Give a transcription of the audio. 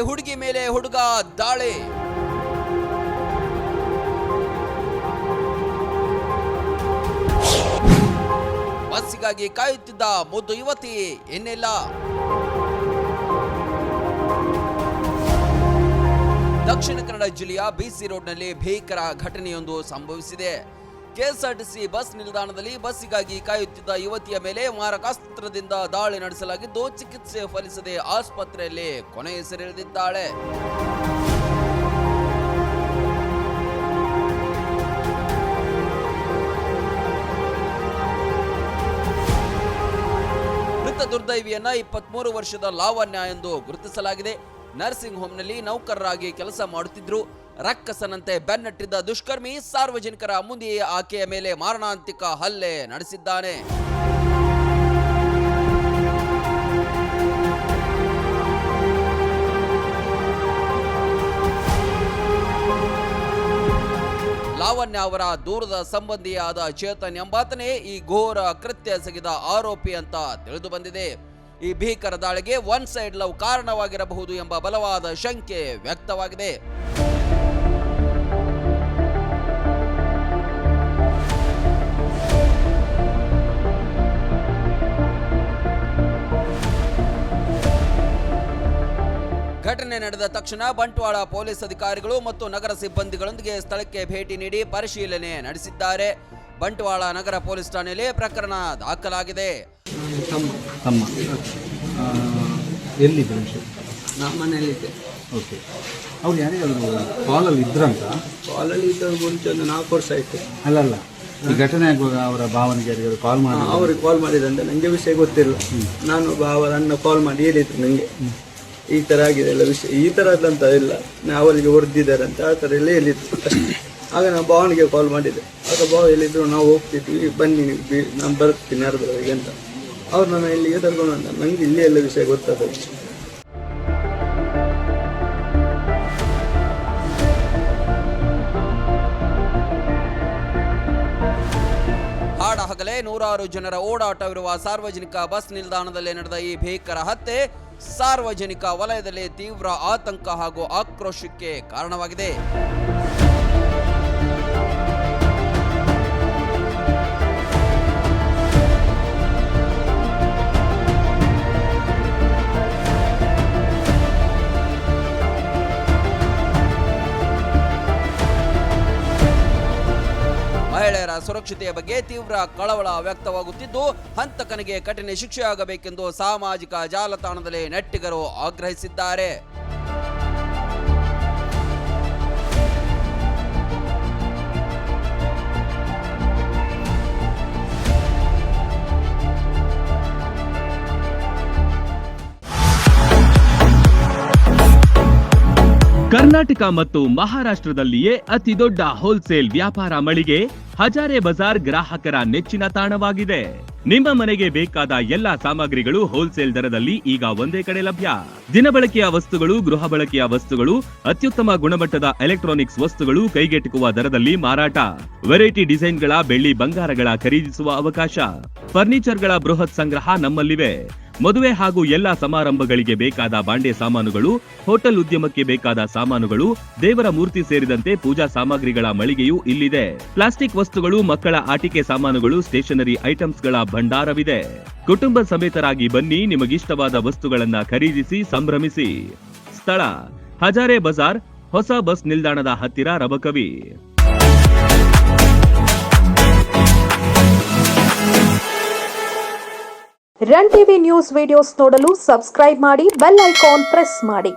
ಹುಡುಗಿ ಮೇಲೆ ಹುಡುಗ ದಾಳಿ. ಬಸ್ಸಿಗಾಗಿ ಕಾಯುತ್ತಿದ್ದ ಮುದ್ದು ಯುವತಿ ಇನ್ನಿಲ್ಲ. ದಕ್ಷಿಣ ಕನ್ನಡ ಜಿಲ್ಲೆಯ ಬಿಸಿ ರೋಡ್ನಲ್ಲಿ ಭೀಕರ ಘಟನೆಯೊಂದು ಸಂಭವಿಸಿದೆ. ಕೆಎಸ್ಆರ್ಟಿಸಿ ಬಸ್ ನಿಲ್ದಾಣದಲ್ಲಿ ಬಸ್ಸಿಗಾಗಿ ಕಾಯುತ್ತಿದ್ದ ಯುವತಿಯ ಮೇಲೆ ಮಾರಕಾಸ್ತ್ರದಿಂದ ದಾಳಿ ನಡೆಸಲಾಗಿದ್ದು, ಚಿಕಿತ್ಸೆ ಫಲಿಸದೆ ಆಸ್ಪತ್ರೆಯಲ್ಲಿ ಕೊನೆಯುಸಿರೆಳೆದಿದ್ದಾಳೆ. ಮೃತ ದುರ್ದೈವಿಯನ್ನ 23 ವರ್ಷದ ಲಾವಣ್ಯ ಎಂದು ಗುರುತಿಸಲಾಗಿದೆ. ನರ್ಸಿಂಗ್ ಹೋಮ್ನಲ್ಲಿ ನೌಕರರಾಗಿ ಕೆಲಸ ಮಾಡುತ್ತಿದ್ರು. ರಕ್ಕಸನಂತೆ ಬೆನ್ನಟ್ಟಿದ್ದ ದುಷ್ಕರ್ಮಿ ಸಾರ್ವಜನಿಕರ ಮುಂದೆಯೇ ಆಕೆಯ ಮೇಲೆ ಮಾರಣಾಂತಿಕ ಹಲ್ಲೆ ನಡೆಸಿದ್ದಾನೆ. ಲಾವಣ್ಯ ಅವರ ದೂರದ ಸಂಬಂಧಿಯಾದ ಚೇತನ್ ಎಂಬಾತನೇ ಈ ಘೋರ ಕೃತ್ಯ ಎಸಗಿದ ಆರೋಪಿ ಅಂತ ತಿಳಿದು ಬಂದಿದೆ. ಈ ಭೀಕರ ದಾಳಿಗೆ ಒನ್ ಸೈಡ್ ಲವ್ ಕಾರಣವಾಗಿರಬಹುದು ಎಂಬ ಬಲವಾದ ಶಂಕೆ ವ್ಯಕ್ತವಾಗಿದೆ. ಘಟನೆ ನಡೆದ ತಕ್ಷಣ ಬಂಟ್ವಾಳ ಪೊಲೀಸ್ ಅಧಿಕಾರಿಗಳು ಮತ್ತು ನಗರ ಸಿಬ್ಬಂದಿಗಳೊಂದಿಗೆ ಸ್ಥಳಕ್ಕೆ ಭೇಟಿ ನೀಡಿ ಪರಿಶೀಲನೆ ನಡೆಸಿದ್ದಾರೆ. ಬಂಟ್ವಾಳ ನಗರ ಪೊಲೀಸ್ ಠಾಣೆಯಲ್ಲಿ ಪ್ರಕರಣ ದಾಖಲಾಗಿದೆ. ಎಲ್ಲಿದ್ದೆ? ನಮ್ಮ ಮನೆಯಲ್ಲಿದ್ದೆ. ಓಕೆ. ಅವ್ರು ಯಾರಿಗಾದ್ರು ಕಾಲಲ್ಲಿ ಇದ್ರಂತ? ಕಾಲಲ್ಲಿ ಇದ್ದವ್ರು ಮುಂಚೆ ಒಂದು 4 ವರ್ಷ ಆಯಿತು. ಅಲ್ಲಲ್ಲ, ಈ ಘಟನೆ ಆಗುವಾಗ ಅವರ ಭಾವನಿಗೆ ಯಾರಿಗಾದ್ರು ಕಾಲ್ ಮಾಡಿ? ಅವ್ರಿಗೆ ಕಾಲ್ ಮಾಡಿದಂತೆ ನನಗೆ ವಿಷಯ ಗೊತ್ತಿಲ್ಲ. ನಾನು ಅವರ ಅಣ್ಣ ಕಾಲ್ ಮಾಡಿ ಹೇಳಿದ್ರು ನನಗೆ ಈ ಥರ ಆಗಿದೆ ಎಲ್ಲ ವಿಷಯ, ಈ ಥರ ಅಂತ ಇಲ್ಲ, ಅವರಿಗೆ ಹೊಡೆದಿದ್ದಾರೆ ಅಂತ ಆ ಥರ ಎಲ್ಲ ಹೇಳಿದ್ರು. ಆಗ ನಾನು ಭಾವನಿಗೆ ಕಾಲ್ ಮಾಡಿದ್ದೆ. ಆಗ ಭಾವ ಹೇಳಿದ್ರು ನಾವು ಹೋಗ್ತಿದ್ವಿ, ಬನ್ನಿ ನಾನು ಬರ್ತೀನಿ ಅರ್ಧವರೆಗೆ ಅಂತ. ಅವ್ರು ನನ್ನ ಇಲ್ಲಿಗೆ ತರ್ಕೊಂಡು ಅಂತ ನನಗೆ ಇಲ್ಲಿ ಎಲ್ಲ ವಿಷಯ ಗೊತ್ತಾದ. ಹಾಡ ಹಗಲೇ ನೂರಾರು ಜನರ ಓಡಾಟವಿರುವ ಸಾರ್ವಜನಿಕ ಬಸ್ ನಿಲ್ದಾಣದಲ್ಲಿ ನಡೆದ ಈ ಭೀಕರ ಹತ್ಯೆ ಸಾರ್ವಜನಿಕ ವಲಯದಲ್ಲಿ ತೀವ್ರ ಆತಂಕ ಹಾಗೂ ಆಕ್ರೋಶಕ್ಕೆ ಕಾರಣವಾಗಿದೆ. ಮಹಿಳೆಯರ ಸುರಕ್ಷತೆಯ ಬಗ್ಗೆ ತೀವ್ರ ಕಳವಳ ವ್ಯಕ್ತವಾಗುತ್ತಿದ್ದು, ಹಂತಕನಿಗೆ ಕಠಿಣ ಶಿಕ್ಷೆಯಾಗಬೇಕೆಂದು ಸಾಮಾಜಿಕ ಜಾಲತಾಣದಲ್ಲಿ ನೆಟ್ಟಿಗರು ಆಗ್ರಹಿಸಿದ್ದಾರೆ. ಕರ್ನಾಟಕ ಮತ್ತು ಮಹಾರಾಷ್ಟ್ರದಲ್ಲಿಯೇ ಅತಿ ದೊಡ್ಡ ಹೋಲ್ಸೇಲ್ ವ್ಯಾಪಾರ ಮಳಿಗೆ ಹಜಾರೆ ಬಜಾರ್ ಗ್ರಾಹಕರ ನೆಚ್ಚಿನ ತಾಣವಾಗಿದೆ. ನಿಮ್ಮ ಮನೆಗೆ ಬೇಕಾದ ಎಲ್ಲಾ ಸಾಮಗ್ರಿಗಳು ಹೋಲ್ಸೇಲ್ ದರದಲ್ಲಿ ಈಗ ಒಂದೇ ಕಡೆ ಲಭ್ಯ. ದಿನಬಳಕೆಯ ವಸ್ತುಗಳು, ಗೃಹ ಬಳಕೆಯ ವಸ್ತುಗಳು, ಅತ್ಯುತ್ತಮ ಗುಣಮಟ್ಟದ ಎಲೆಕ್ಟ್ರಾನಿಕ್ಸ್ ವಸ್ತುಗಳು ಕೈಗೆಟುಕುವ ದರದಲ್ಲಿ ಮಾರಾಟ. ವೆರೈಟಿ ಡಿಸೈನ್ಗಳ ಬೆಳ್ಳಿ ಬಂಗಾರಗಳ ಖರೀದಿಸುವ ಅವಕಾಶ. ಫರ್ನಿಚರ್ಗಳ ಬೃಹತ್ ಸಂಗ್ರಹ ನಮ್ಮಲ್ಲಿವೆ. ಮದುವೆ ಹಾಗೂ ಎಲ್ಲಾ ಸಮಾರಂಭಗಳಿಗೆ ಬೇಕಾದ ಬಾಂಡೆ ಸಾಮಾನುಗಳು, ಹೋಟೆಲ್ ಉದ್ಯಮಕ್ಕೆ ಬೇಕಾದ ಸಾಮಾನುಗಳು, ದೇವರ ಮೂರ್ತಿ ಸೇರಿದಂತೆ ಪೂಜಾ ಸಾಮಗ್ರಿಗಳ ಮಳಿಗೆಯೂ ಇಲ್ಲಿದೆ. ಪ್ಲಾಸ್ಟಿಕ್ ವಸ್ತುಗಳು, ಮಕ್ಕಳ ಆಟಿಕೆ ಸಾಮಾನುಗಳು, ಸ್ಟೇಷನರಿ ಐಟಮ್ಸ್ಗಳ ಭಂಡಾರವಿದೆ. ಕುಟುಂಬ ಸಮೇತರಾಗಿ ಬನ್ನಿ, ನಿಮಗಿಷ್ಟವಾದ ವಸ್ತುಗಳನ್ನ ಖರೀದಿಸಿ ಸಂಭ್ರಮಿಸಿ. ಸ್ಥಳ ಹಜಾರೆ ಬಜಾರ್, ಹೊಸ ಬಸ್ ನಿಲ್ದಾಣದ ಹತ್ತಿರ, Rabakavi. Run TV news videos ನೋಡಲು ಸಬ್ಸ್ಕ್ರೈಬ್ ಮಾಡಿ, ಬೆಲ್ ಐಕಾನ್ ಪ್ರೆಸ್ ಮಾಡಿ.